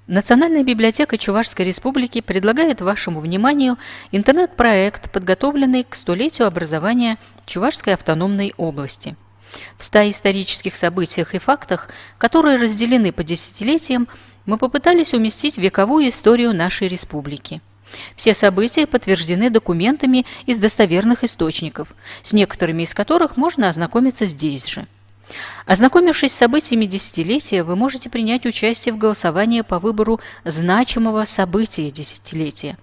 Национальная библиотека Чувашской Республики предлагает вашему вниманию интернет-проект, подготовленный к столетию образования Чувашской автономной области. В 100 исторических событиях и фактах, которые разделены по десятилетиям, мы попытались уместить вековую историю нашей республики. Все события подтверждены документами из достоверных источников, с некоторыми из которых можно ознакомиться здесь же. Ознакомившись с событиями десятилетия, вы можете принять участие в голосовании по выбору значимого события десятилетия.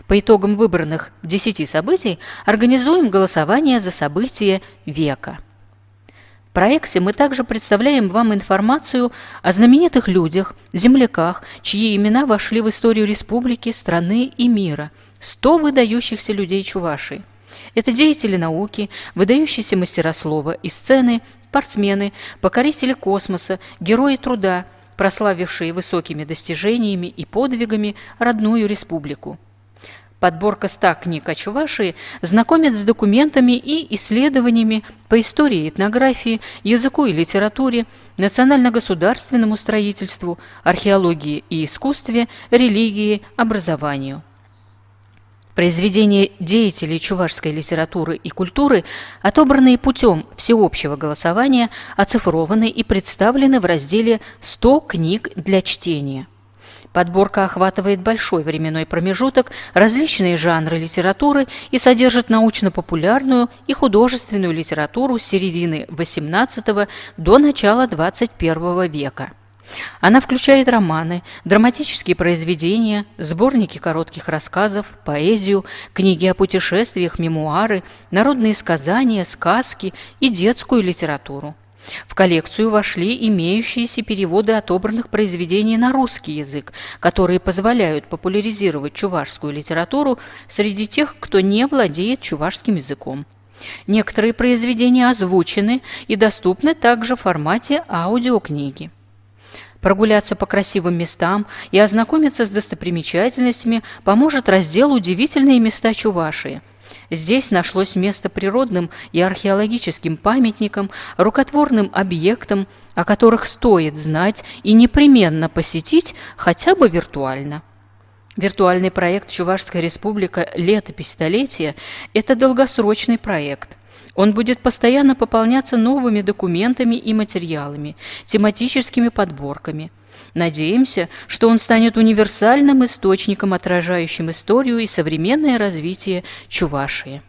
По итогам выбранных 10 событий организуем голосование за событие века. В проекте мы также представляем вам информацию о знаменитых людях, земляках, чьи имена вошли в историю республики, страны и мира, 100 выдающихся людей Чувашии. Это деятели науки, выдающиеся мастера слова и сцены, спортсмены, покорители космоса, герои труда, прославившие высокими достижениями и подвигами родную республику. Подборка 100 книг о Чувашии знакомит с документами и исследованиями по истории и этнографии, языку и литературе, национально-государственному строительству, археологии и искусстве, религии, образованию. Произведения деятелей чувашской литературы и культуры, отобранные путем всеобщего голосования, оцифрованы и представлены в разделе «100 книг для чтения». Подборка охватывает большой временной промежуток, различные жанры литературы и содержит научно-популярную и художественную литературу с середины XVIII до начала XXI века. Она включает романы, драматические произведения, сборники коротких рассказов, поэзию, книги о путешествиях, мемуары, народные сказания, сказки и детскую литературу. В коллекцию вошли имеющиеся переводы отобранных произведений на русский язык, которые позволяют популяризировать чувашскую литературу среди тех, кто не владеет чувашским языком. Некоторые произведения озвучены и доступны также в формате аудиокниги. Прогуляться по красивым местам и ознакомиться с достопримечательностями поможет раздел «Удивительные места Чувашии». Здесь нашлось место природным и археологическим памятникам, рукотворным объектам, о которых стоит знать и непременно посетить хотя бы виртуально. Виртуальный проект «Чувашская республика. Летопись столетия» – это долгосрочный проект. Он будет постоянно пополняться новыми документами и материалами, тематическими подборками. Надеемся, что он станет универсальным источником, отражающим историю и современное развитие Чувашии.